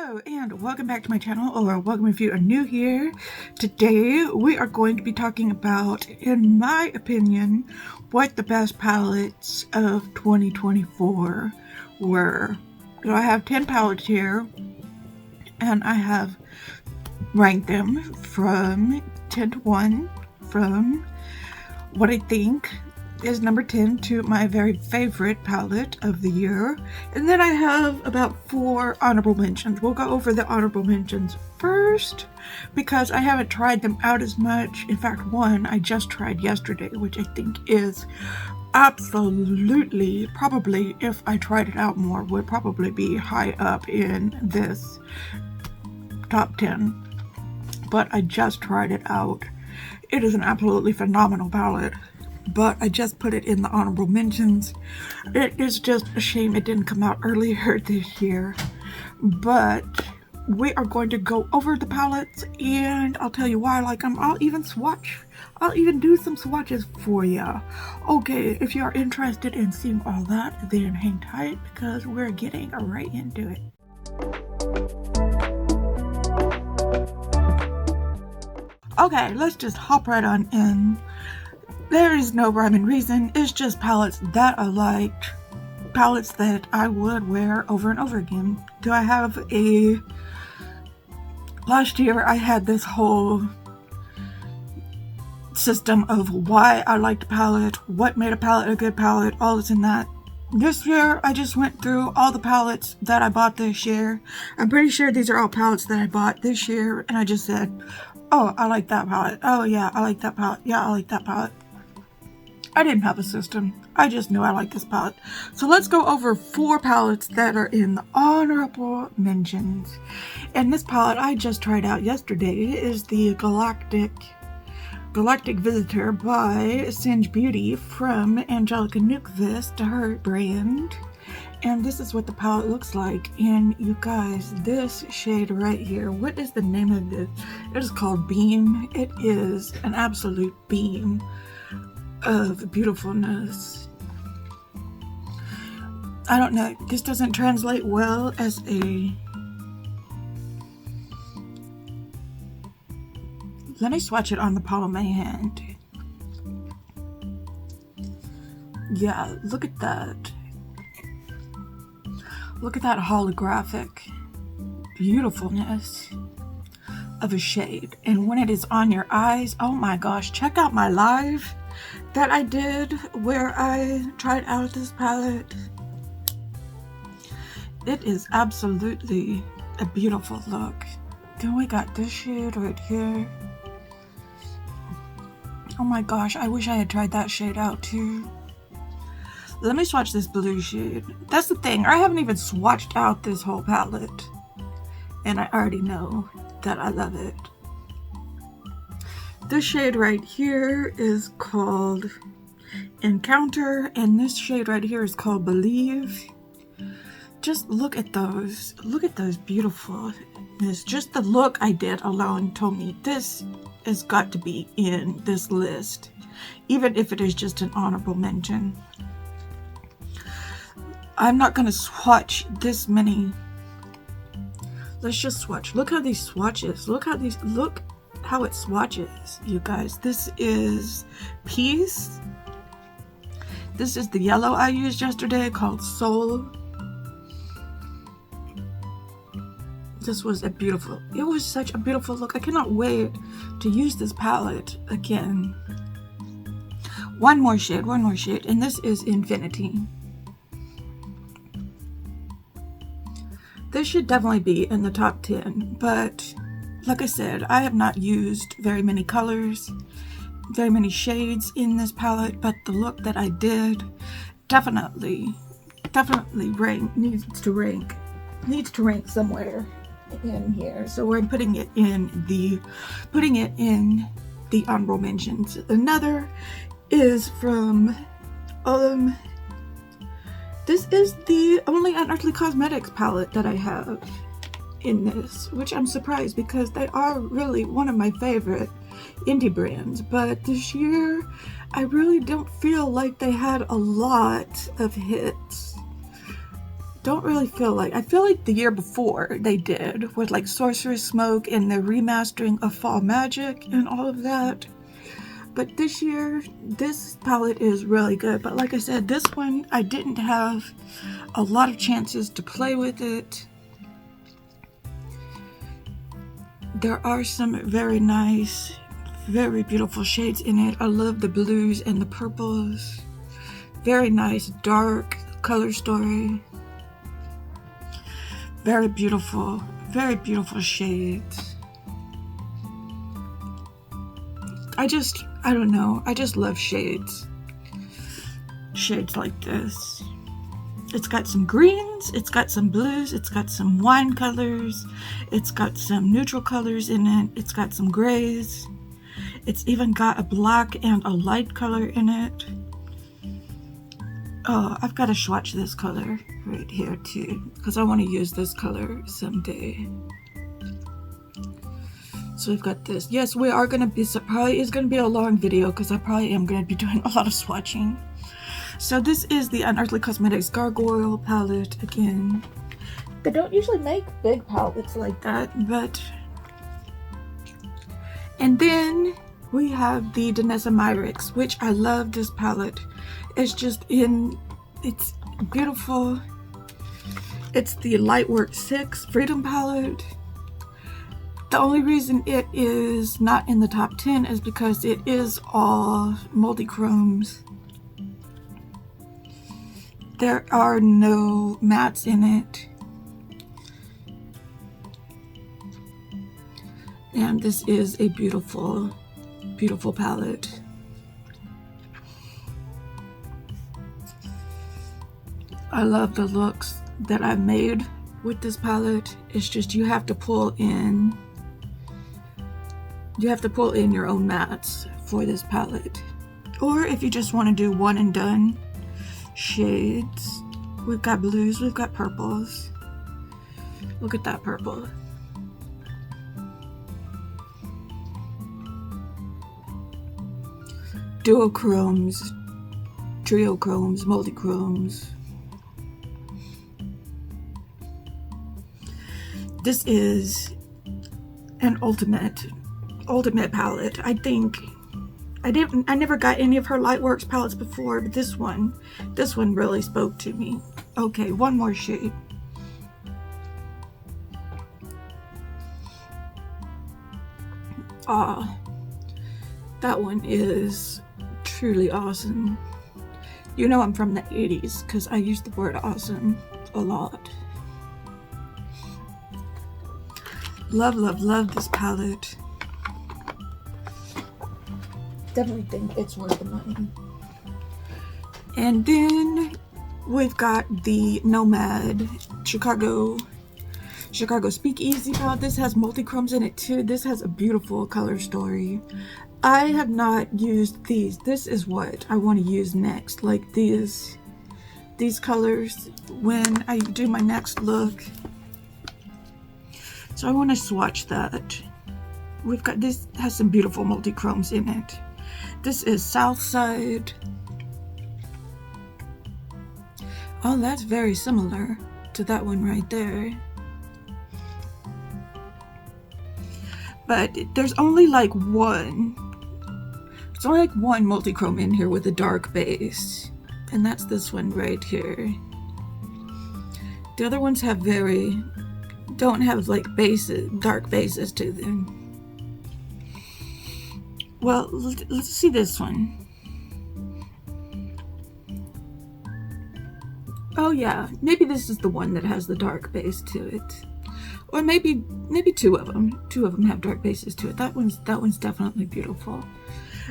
Hello and welcome back to my channel, or welcome if you are new here. Today we are going to be talking about, in my opinion, what the best palettes of 2024 were. So I have 10 palettes here and I have ranked them from 10 to 1, from what I think is number 10 to my very favorite palette of the year. And then I have about 4 honorable mentions. We'll go over the honorable mentions first because I haven't tried them out as much. In fact, one I just tried yesterday, which I think is absolutely, probably if I tried it out more, would probably be high up in this top 10. But I just tried it out. It is an absolutely phenomenal palette, but I just put it in the honorable mentions. It is just a shame it didn't come out earlier this year, but we are going to go over the palettes and I'll tell you why I like them. I'll even do some swatches for ya. Okay, if you are interested in seeing all that, then hang tight because we're getting right into it. Okay, let's just hop right on in. There is no rhyme and reason. It's just palettes that I liked, palettes that I would wear over and over again. Do I have a... Last year I had this whole system of why I liked a palette, what made a palette a good palette, all this and that. This year I just went through all the palettes that I bought this year. I'm pretty sure these are all palettes that I bought this year, and I just said, oh, I like that palette. Oh yeah, I like that palette. Yeah, I like that palette. I didn't have a system. I just knew I liked this palette. So let's go over 4 palettes that are in the honorable mentions. And this palette I just tried out yesterday is the Galactic Visitor by Singe Beauty from Angelica Newkvist, her brand. And this is what the palette looks like. And you guys, this shade right here, what is the name of this? It is called Beam. It is an absolute beam of beautifulness. I don't know, this doesn't translate well as a... Let me swatch it on the palm of my hand. Yeah, look at that. Look at that holographic beautifulness of a shade. And when it is on your eyes, oh my gosh, check out my live that I did where I tried out this palette. It is absolutely a beautiful look. Then we got this shade right here. Oh my gosh, I wish I had tried that shade out too. Let me swatch this blue shade. That's the thing, I haven't even swatched out this whole palette, and I already know that I love it. This shade right here is called Encounter, and this shade right here is called Believe. Just look at those. Look at those beautifulness. Just the look I did alone told me this has got to be in this list, even if it is just an honorable mention. I'm not going to swatch this many. Let's just swatch. Look how these swatches. Look how it swatches, you guys. This is Peace. This is the yellow I used yesterday called Soul. This was it was such a beautiful look. I cannot wait to use this palette again. One more shade, and this is Infinity. This should definitely be in the top 10, but like I said, I have not used very many colors, very many shades in this palette, but the look that I did definitely needs to rank somewhere in here. So we're putting it in the honorable mentions. Another is from this is the only Unearthly Cosmetics palette that I have in this, which I'm surprised because they are really one of my favorite indie brands, but this year I really don't feel like they had a lot of hits. don't really feel like, I feel like the year before they did with like Sorcerer's Smoke and the remastering of Fall Magic and all of that. But this year, this palette is really good. But like I said, this one, I didn't have a lot of chances to play with it. There are some very nice, very beautiful shades in it. I love the blues and the purples. Very nice, dark color story. Very beautiful shades. I don't know, I just love shades. Shades like this. It's got some greens, it's got some blues, it's got some wine colors, it's got some neutral colors in it, it's got some grays. It's even got a black and a light color in it. Oh, I've got to swatch this color right here too, because I want to use this color someday. So we've got this. Yes, we are going to be, so probably is going to be a long video because I probably am going to be doing a lot of swatching. So this is the Unearthly Cosmetics Gargoyle palette again. They don't usually make big palettes like that, but... And then we have the Danessa Myrix, which I love this palette. It's just it's beautiful. It's the Lightwork 6 Freedom palette. The only reason it is not in the top 10 is because it is all multi-chromes. There are no mattes in it. And this is a beautiful, beautiful palette. I love the looks that I made with this palette. It's just you have to pull in your own mattes for this palette. Or if you just want to do one and done shades. We've got blues, we've got purples. Look at that purple. Duochromes, triochromes, multichromes. This is an ultimate palette. I think I never got any of her Lightworks palettes before, but this one really spoke to me. Okay, one more shade. Ah, that one is truly awesome. You know I'm from the 80s because I use the word awesome a lot. Love, love, love this palette. Definitely think it's worth the money. And then we've got the Nomad Chicago Speakeasy palette. This has multi-chromes in it too. This has a beautiful color story. I have not used these. This is what I want to use next. Like these colors when I do my next look. So I want to swatch that. We've got, this has some beautiful multi-chromes in it. This is Southside. Oh, that's very similar to that one right there. But there's only like one. There's only like one multi-chrome in here with a dark base. And that's this one right here. The other ones have don't have like dark bases to them. Well, let's see this one. Oh yeah, maybe this is the one that has the dark base to it. Or maybe two of them. Two of them have dark bases to it. That one's definitely beautiful.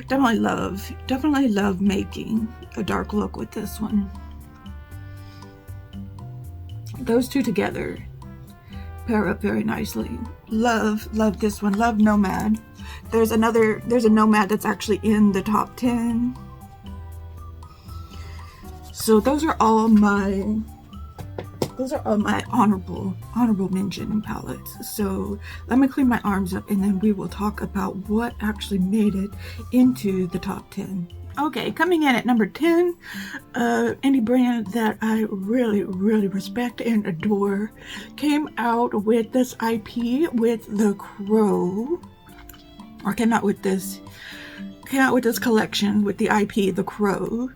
Definitely love making a dark look with this one. Those two together pair up very nicely. Love this one. Love Nomad. There's a Nomad that's actually in the top 10. So those are all my honorable mention palettes. So let me clean my arms up and then we will talk about what actually made it into the top 10. Okay, coming in at number 10, any brand that I really, really respect and adore came out with this IP with the Crow, or came out with this collection with the IP, the Crow,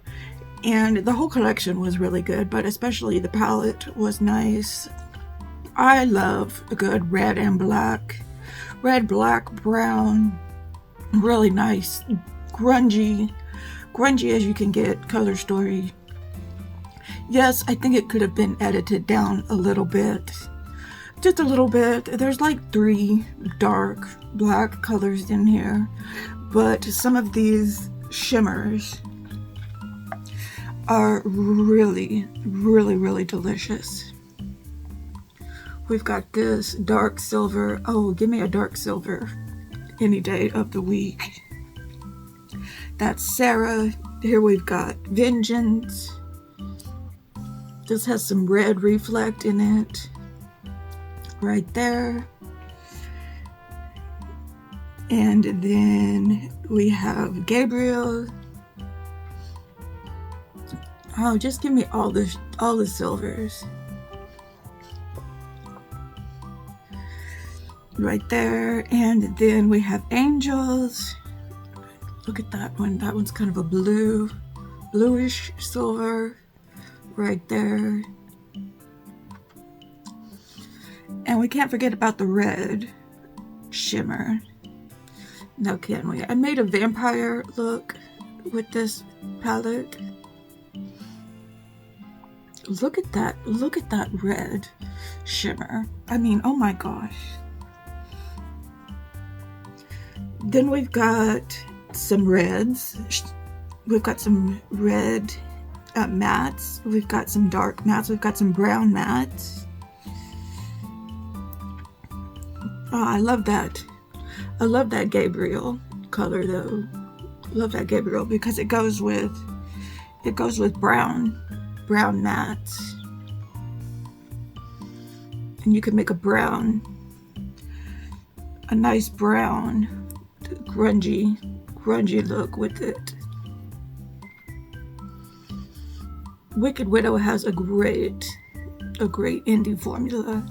and the whole collection was really good, but especially the palette was nice. I love a good red and black, red, black, brown, really nice, grungy as you can get color story. Yes, I think it could have been edited down a little bit, just a little bit. There's like 3 dark black colors in here, but some of these shimmers are really, really, really delicious. We've got this dark silver. Oh, give me a dark silver any day of the week. That's Sarah. Here we've got Vengeance. This has some red reflect in it. Right there. And then we have Gabriel. Oh, just give me all the silvers. Right there. And then we have Angels. Look at that one. That one's kind of a bluish silver right there. And we can't forget about the red shimmer. Now can we? I made a vampire look with this palette. Look at that. Look at that red shimmer. I mean, oh my gosh. Then we've got some reds. We've got some red mattes. We've got some dark mattes. We've got some brown mattes. Oh, I love that. I love that Gabriel color though. Love that Gabriel because it goes with brown mattes. And you can make a nice brown grungy look with it. Wicked Widow has a great indie formula.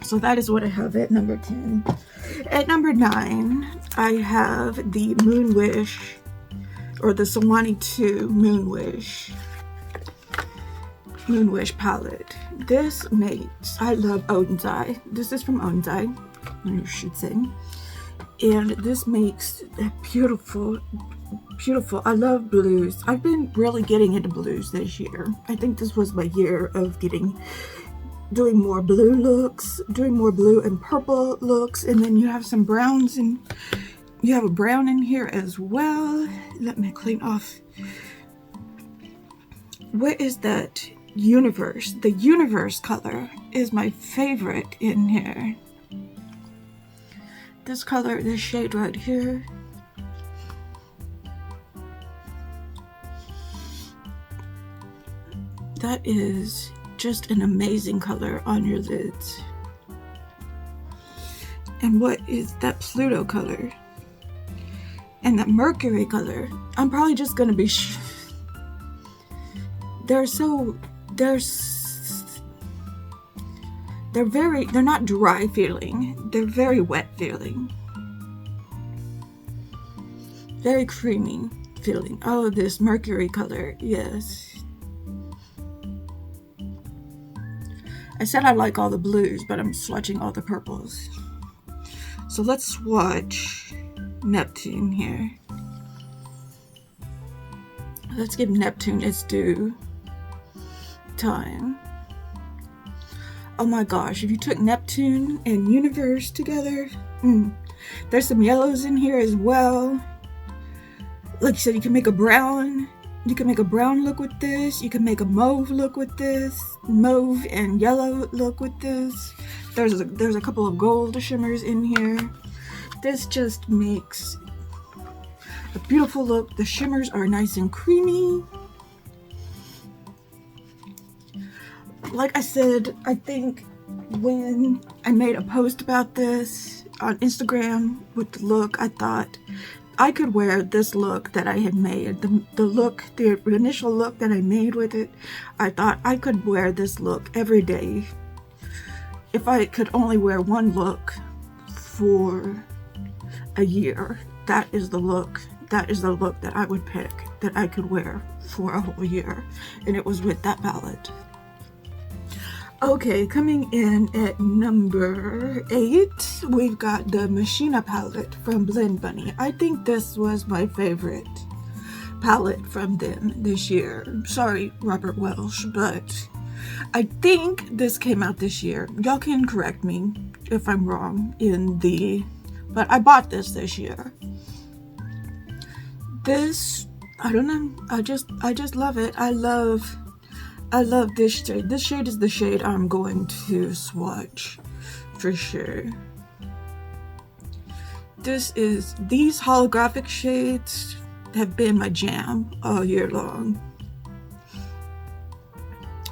So that is what I have at number 10. At number 9, I have the Moon Wish, or the Sawani 2 Moon Wish palette. This makes, I love Odin's Eye. This is from Odin's Eye, I should say. And this makes a beautiful, I love blues. I've been really getting into blues this year. I think this was my year of doing more blue looks, doing more blue and purple looks. And then you have some browns, and you have a brown in here as well. Let me clean off. What is that? Universe. The Universe color is my favorite in here. This color, this shade right here. That is just an amazing color on your lids. And what is that Pluto color? And that Mercury color. I'm probably just gonna be they're not dry feeling. They're very wet feeling. Very creamy feeling. Oh, this Mercury color, yes. I said I like all the blues, but I'm swatching all the purples. So let's swatch Neptune here. Let's give Neptune its due time. Oh my gosh, if you took Neptune and Universe together, there's some yellows in here as well. Like you said, you can make a brown. You can make a brown look with this. You can make a mauve look with this. Mauve and yellow look with this. There's a couple of gold shimmers in here. This just makes a beautiful look. The shimmers are nice and creamy. Like I said, I think when I made a post about this on Instagram with the look, I thought I could wear this look that I had made, the initial look that I made with it. I thought I could wear this look every day. If I could only wear one look for a year, that is the look that I would pick, that I could wear for a whole year. And it was with that palette. Okay, coming in at number 8, we've got the Machina palette from Blend Bunny. I think this was my favorite palette from them this year. Sorry, Robert Welsh, but I think this came out this year. Y'all can correct me if I'm wrong but I bought this year. This, I don't know, I just love it. I love this shade. This shade is the shade I'm going to swatch for sure. These holographic shades have been my jam all year long.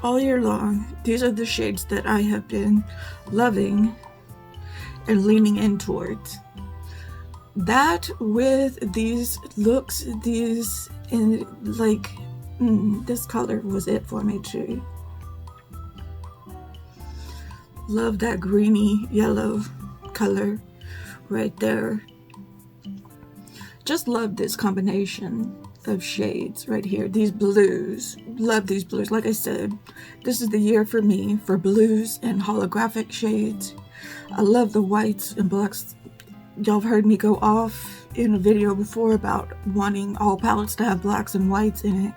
All year long, these are the shades that I have been loving and leaning in towards. That with these looks, this color was it for me too. Love that greeny yellow color right there. Just love this combination of shades right here. These blues, love these blues. Like I said, this is the year for me for blues and holographic shades. I love the whites and blacks. Y'all have heard me go off in a video before about wanting all palettes to have blacks and whites in it.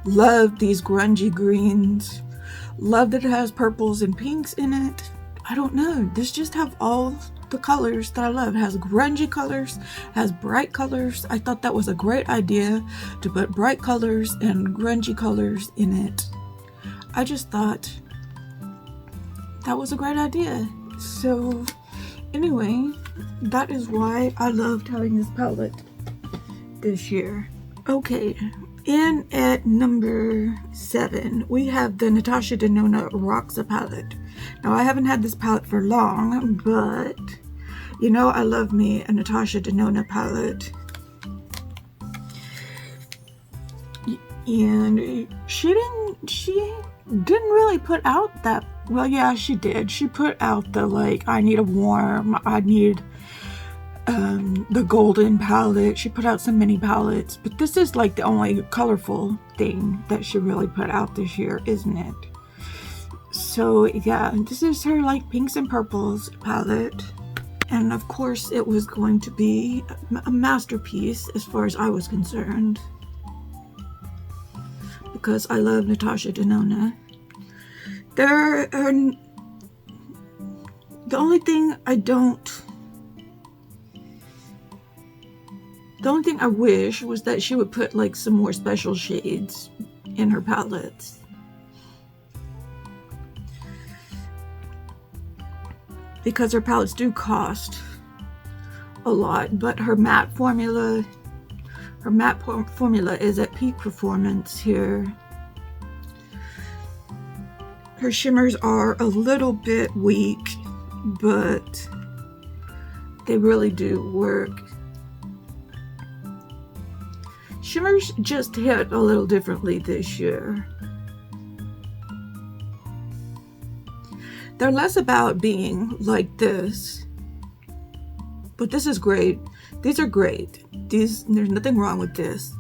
Love these grungy greens. Love that it has purples and pinks in it. I don't know, this just have all the colors that I love. It has grungy colors, has bright colors. I thought that was a great idea to put bright colors and grungy colors in it. I just thought that was a great idea. So anyway, that is why I loved having this palette this year. Okay, in at number 7, we have the Natasha Denona Roxa palette. Now, I haven't had this palette for long, but you know I love me a Natasha Denona palette. And she didn't really put out that, well, yeah, she did. She put out the, like, I need a warm, I need the golden palette. She put out some mini palettes, but this is like the only colorful thing that she really put out this year, isn't it? So yeah, this is her like pinks and purples palette. And of course it was going to be a masterpiece as far as I was concerned, because I love Natasha Denona. The only thing I wish was that she would put like some more special shades in her palettes. Because her palettes do cost a lot, but her matte formula is at peak performance here. Her shimmers are a little bit weak, but they really do work. Shimmers just hit a little differently this year. They're less about being like this, but this is great. These are great. There's nothing wrong with this.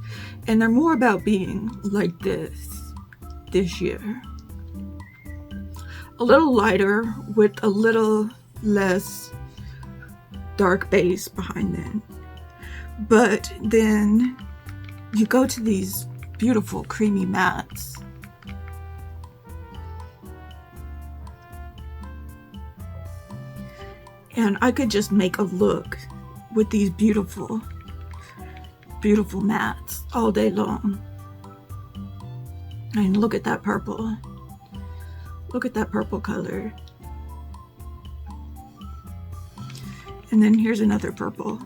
And they're more about being like this year. A little lighter with a little less dark base behind them. But then you go to these beautiful creamy mattes. And I could just make a look with these beautiful, beautiful mattes all day long. And look at that purple. Look at that purple color. And then here's another purple.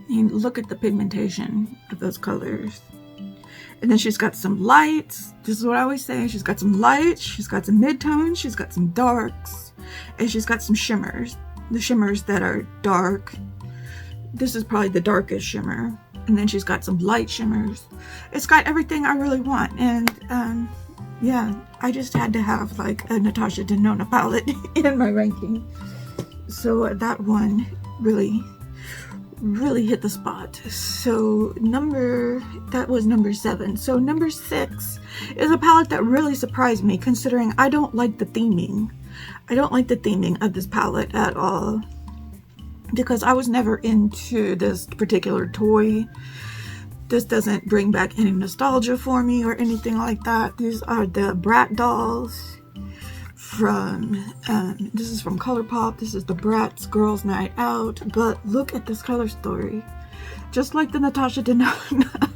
And look at the pigmentation of those colors. And then she's got some lights. This is what I always say. She's got some lights, she's got some midtones, she's got some darks, and she's got some shimmers. The shimmers that are dark. This is probably the darkest shimmer. And then she's got some light shimmers. It's got everything I really want. And yeah, I just had to have like a Natasha Denona palette in my ranking. So that one really hit the spot. So that was number 7. So number 6 is a palette that really surprised me, considering I don't like the theming. I don't like the theming of this palette at all, because I was never into this particular toy. This doesn't bring back any nostalgia for me or anything like that. These are the Brat dolls from, this is from ColourPop. This is the Bratz Girls Night Out. But look at this color story. Just like the Natasha Denona.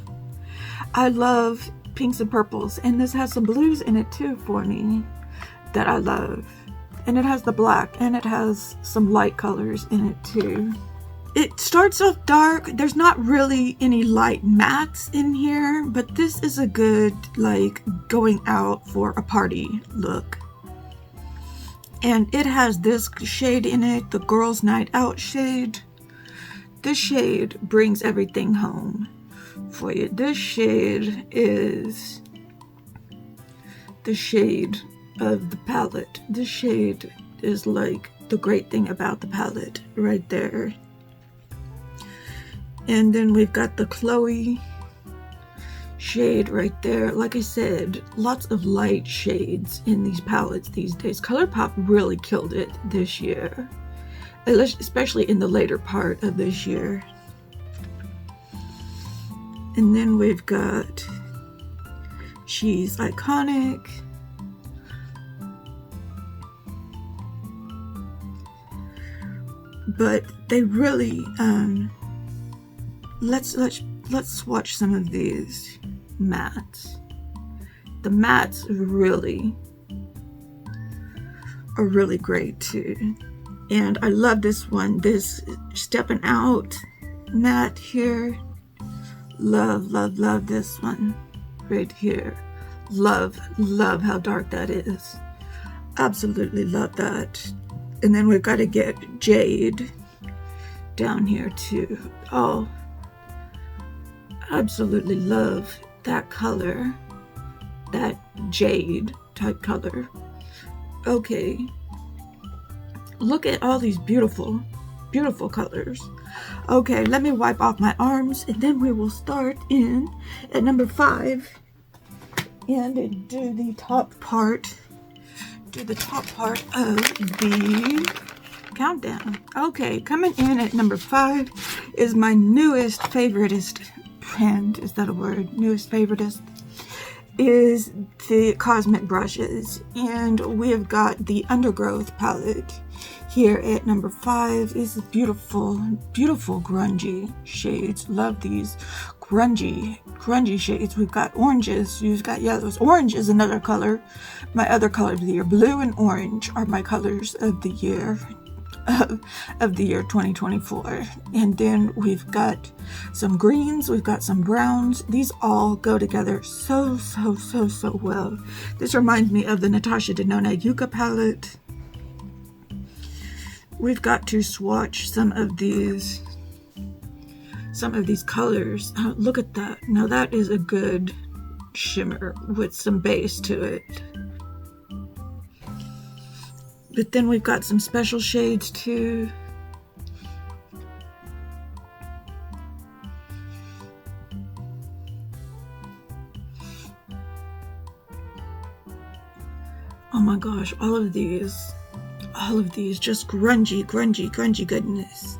I love pinks and purples. And this has some blues in it too for me that I love. And it has the black, and it has some light colors in it too. It starts off dark. There's not really any light mattes in here, but this is a good, like, going out for a party look. And it has this shade in it, the Girls Night Out shade. This shade brings everything home for you. This shade is the shade of the palette. This shade is like the great thing about the palette right there. And then we've got the Chloe shade right there. Like I said, lots of light shades in these palettes these days. ColourPop really killed it this year, especially in the later part of this year. And then we've got She's Iconic. But they really, let's swatch some of these mattes. The mattes are really great too. And I love this one, this Stepping Out matte here. Love this one right here. Love how dark that is. Absolutely love that. And then we've got to get Jade down here too. Oh, absolutely love that color, that jade type color. Okay, look at all these beautiful colors. Okay, let me wipe off my arms, and then we will start in at number 5 and do the top part of the countdown. Okay, coming in at number 5 is my newest favoritist brand. Is that a word? Newest favoritist is the Cosmic Brushes, and we have got the Undergrowth palette here at number 5. Is beautiful grungy shades. Love these grungy shades. We've got oranges, you've got yellows. Orange is another color, my other color of the year. Blue and orange are my colors of the year, of the year 2024. And then we've got some greens, we've got some browns. These all go together so well. This reminds me of the Natasha Denona Yucca palette. We've got to swatch some of these colors. Oh, look at that. Now that is a good shimmer with some base to it. But then we've got some special shades too. Oh my gosh, all of these just grungy goodness.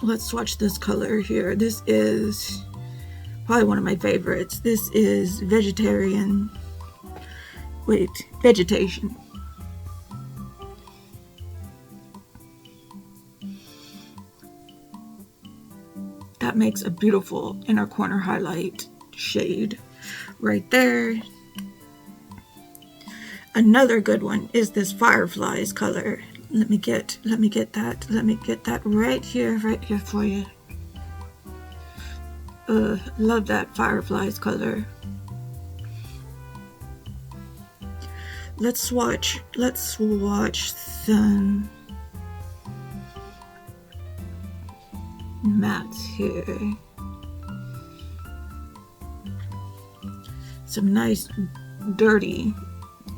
Let's swatch this color here. This is probably one of my favorites. This is Vegetation. That makes a beautiful inner corner highlight shade right there. Another good one is this Fireflies color. Let me get that right here for you. Love that Fireflies color. Let's swatch some mattes here. Some nice dirty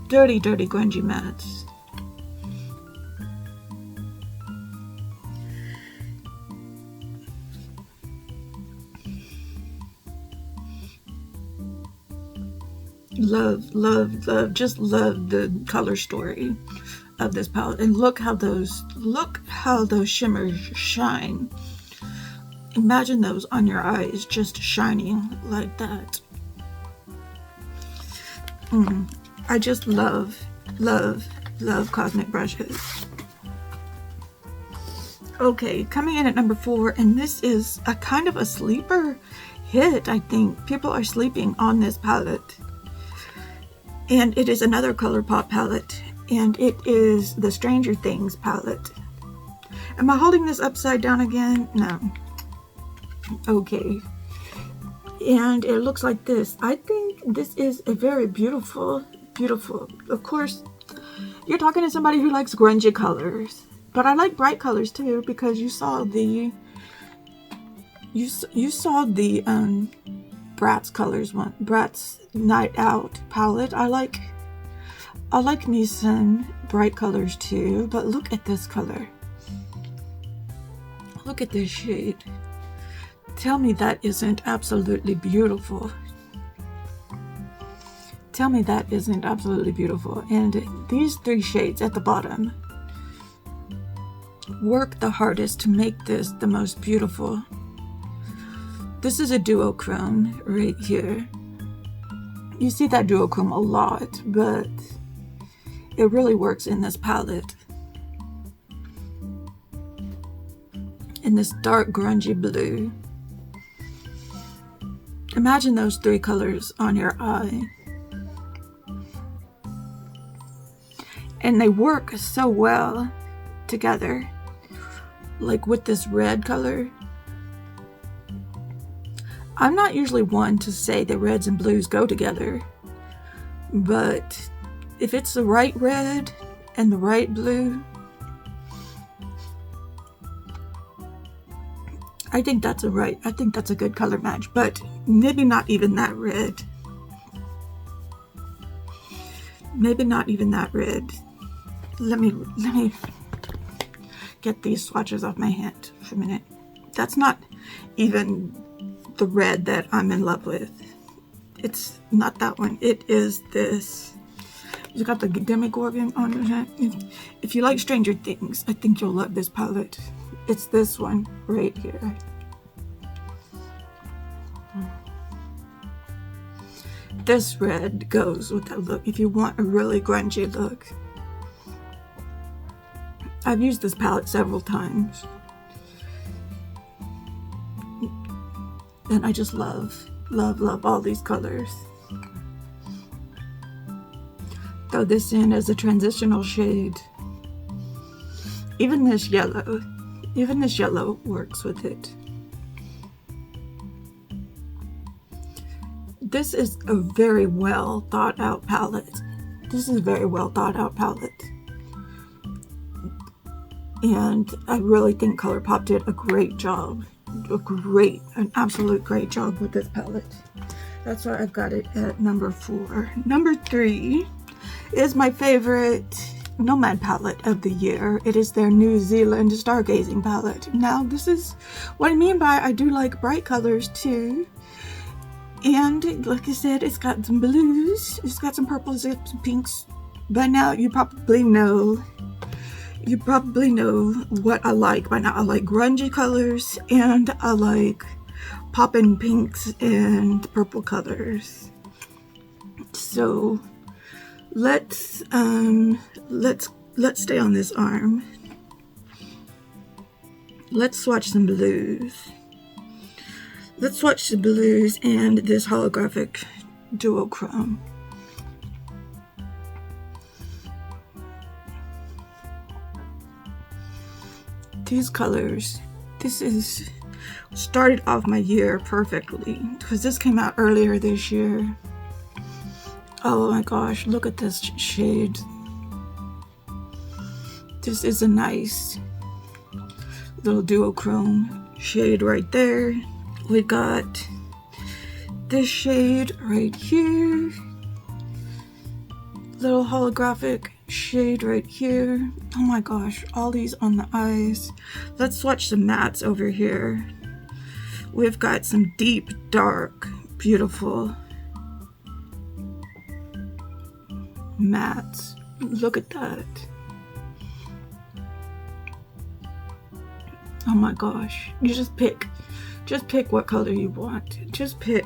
grungy mattes. Just love the color story of this palette. And look how those shimmers shine. Imagine those on your eyes just shining like that. I just love cosmic brushes. Okay, coming in at number 4, and this is a kind of a sleeper hit, I think. People are sleeping on this palette. And it is another ColourPop palette, and it is the Stranger Things palette. Am I holding this upside down again? No. Okay. And it looks like this. I think this is a very beautiful. Of course, you're talking to somebody who likes grungy colors, but I like bright colors too, because you saw the Bratz colors one, Bratz Night Out palette. I like me some bright colors too, but look at this color. Look at this shade. Tell me that isn't absolutely beautiful. Tell me that isn't absolutely beautiful. And these 3 shades at the bottom work the hardest to make this the most beautiful. This is a duochrome right here. You see that duochrome a lot, but it really works in this palette. In this dark grungy blue. Imagine those 3 colors on your eye. And they work so well together. Like with this red color. I'm not usually one to say that reds and blues go together. But if it's the right red and the right blue, I think that's a good color match, but maybe not even that red. Maybe not even that red. Let me get these swatches off my hand for a minute. That's not even the red that I'm in love with. It's not that one. It is this. It's got the Demogorgon on it. If you like Stranger Things, I think you'll love this palette. It's this one right here. This red goes with that look if you want a really grungy look. I've used this palette several times. And I just love all these colors. Throw this in as a transitional shade. Even this yellow works with it. This is a very well thought out palette. And I really think ColourPop did a great job. An absolute great job with this palette. That's why I've got it at number 4. Number 3 is my favorite Nomad palette of the year. It is their New Zealand Stargazing palette. Now, this is what I mean by I do like bright colors too. And like I said, it's got some blues, it's got some purples, it's got some pinks. By now, you probably know what I like by now. I like grungy colors and I like poppin' pinks and purple colors. So let's stay on this arm. Let's swatch some blues. Let's swatch the blues and this holographic duochrome. These colors, this is started off my year perfectly, because this came out earlier this year. Oh my gosh, look at this shade. This is a nice little duochrome shade right there. We got this shade right here. Little holographic shade right here. Oh my gosh, all these on the eyes. Let's swatch some mattes over here. We've got some deep, dark, beautiful mattes. Look at that. Oh my gosh. You just pick what color you want. Just pick.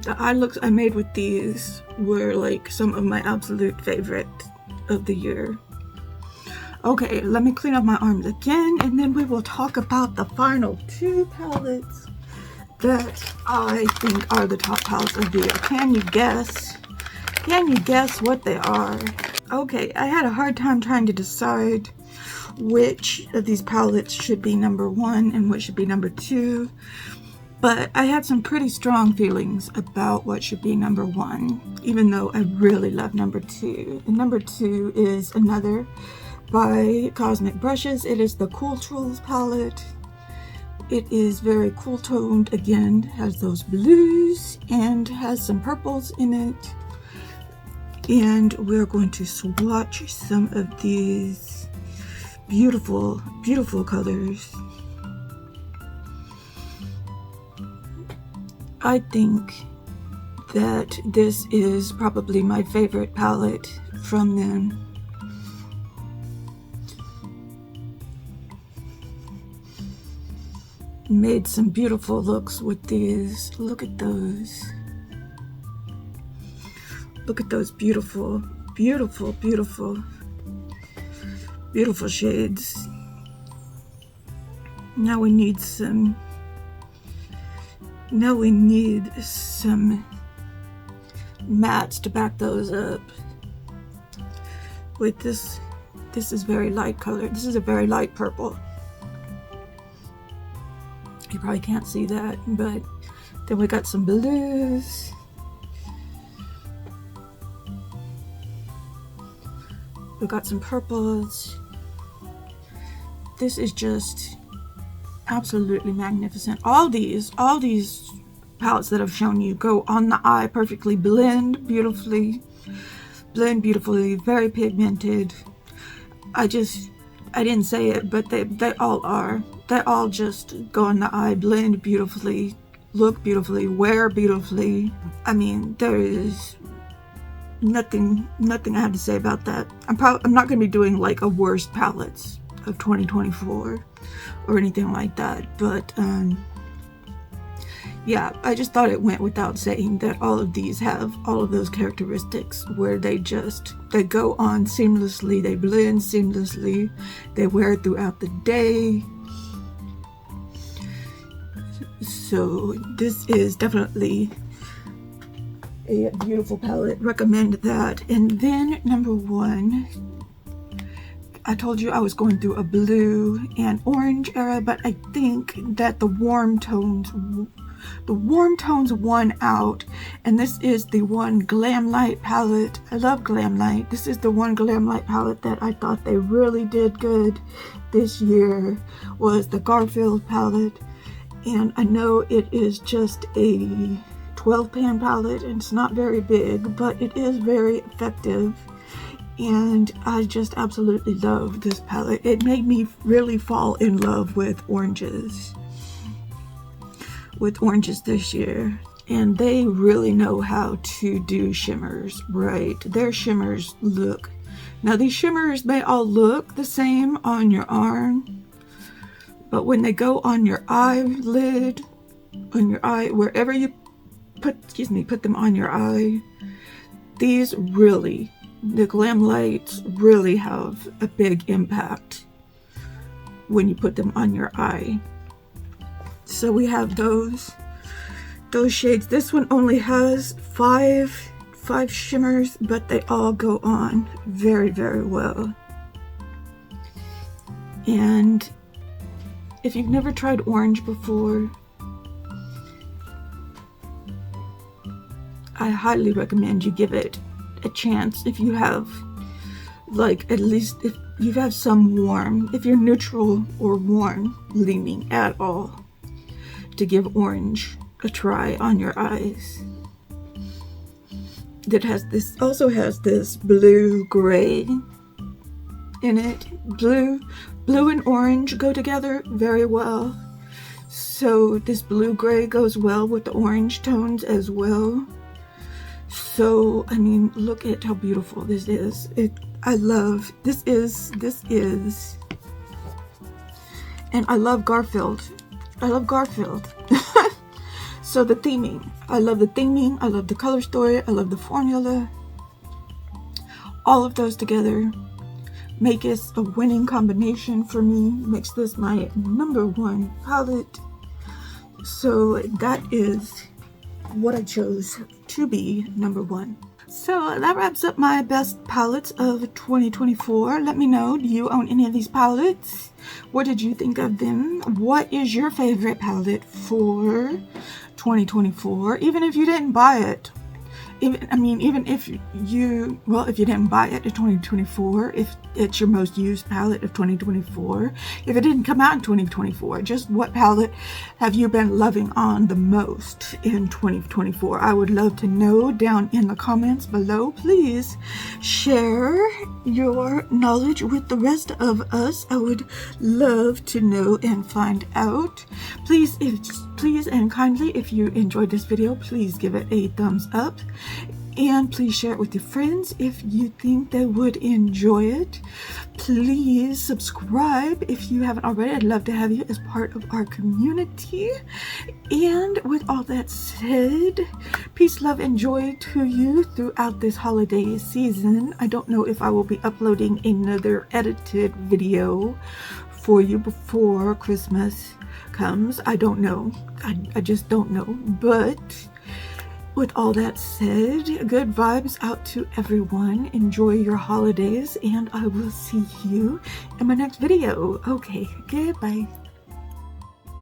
The eye looks I made with these were like some of my absolute favorite of the year. Okay, let me clean up my arms again, and then we will talk about the final two palettes that I think are the top palettes of the year. Can you guess? Can you guess what they are? Okay, I had a hard time trying to decide which of these palettes should be number one and what should be number two. But I had some pretty strong feelings about what should be number one, even though I really love number two. And number two is another by Cosmic Brushes. It is the Cool Trolls palette. It is very cool toned again, has those blues and has some purples in it. And we're going to swatch some of these beautiful, beautiful colors. I think that this is probably my favorite palette from them. Made some beautiful looks with these. Look at those. Look at those beautiful, beautiful, beautiful, beautiful shades. Now we need some mattes to back those up. With this is very light color. This is a very light purple. You probably can't see that, but then we got some blues. We got some purples. This is just absolutely magnificent. All these palettes that I've shown you go on the eye perfectly, blend beautifully, very pigmented. I didn't say it, but they all are. They all just go on the eye, blend beautifully, look beautifully, wear beautifully. I mean, there is nothing I have to say about that. I'm not going to be doing like a worst palettes of 2024 or anything like that, but yeah, I just thought it went without saying that all of these have all of those characteristics where they go on seamlessly, they blend seamlessly, they wear throughout the day. So this is definitely a beautiful palette. Recommend that. And then number one, I told you I was going through a blue and orange era, but I think that the warm tones won out, and this is the one Glam Light palette. I love Glam Light. This is the one Glam Light palette that I thought they really did good this year, was the Garfield palette. And I know it is just a 12 pan palette and it's not very big, but it is very effective. And I just absolutely love this palette. It made me really fall in love with oranges this year. And they really know how to do shimmers right. Their shimmers look, now these shimmers may all look the same on your arm, but when they go on your eyelid, on your eye, wherever you put them on your eye, these really, the Glam Lights really have a big impact when you put them on your eye. So we have those shades. This one only has five shimmers, but they all go on very, very well. And if you've never tried orange before, I highly recommend you give it a chance if you have, like, at least if you have some warm, if you're neutral or warm leaning at all, to give orange a try on your eyes. That has this, also has this blue gray in it. Blue and orange go together very well. So this blue gray goes well with the orange tones as well. So, I mean, look at how beautiful this is. This is, and I love Garfield. So the theming, I love the theming, I love the color story, I love the formula. All of those together make this a winning combination for me, makes this my #1 palette. So that is what I chose to be #1. So that wraps up my best palettes of 2024. Let me know, do you own any of these palettes? What did you think of them? What is your favorite palette for 2024? Even if you didn't buy it. Even if you didn't buy it in 2024, if it's your most used palette of 2024, if it didn't come out in 2024, just what palette have you been loving on the most in 2024? I would love to know down in the comments below. Please share your knowledge with the rest of us. I would love to know and find out. Please and kindly, if you enjoyed this video, please give it a thumbs up. And please share it with your friends if you think they would enjoy it. Please subscribe if you haven't already. I'd love to have you as part of our community. And with all that said, peace, love, and joy to you throughout this holiday season. I don't know if I will be uploading another edited video for you before Christmas comes. I don't know. I just don't know. But with all that said, good vibes out to everyone. Enjoy your holidays, and I will see you in my next video. Okay, goodbye.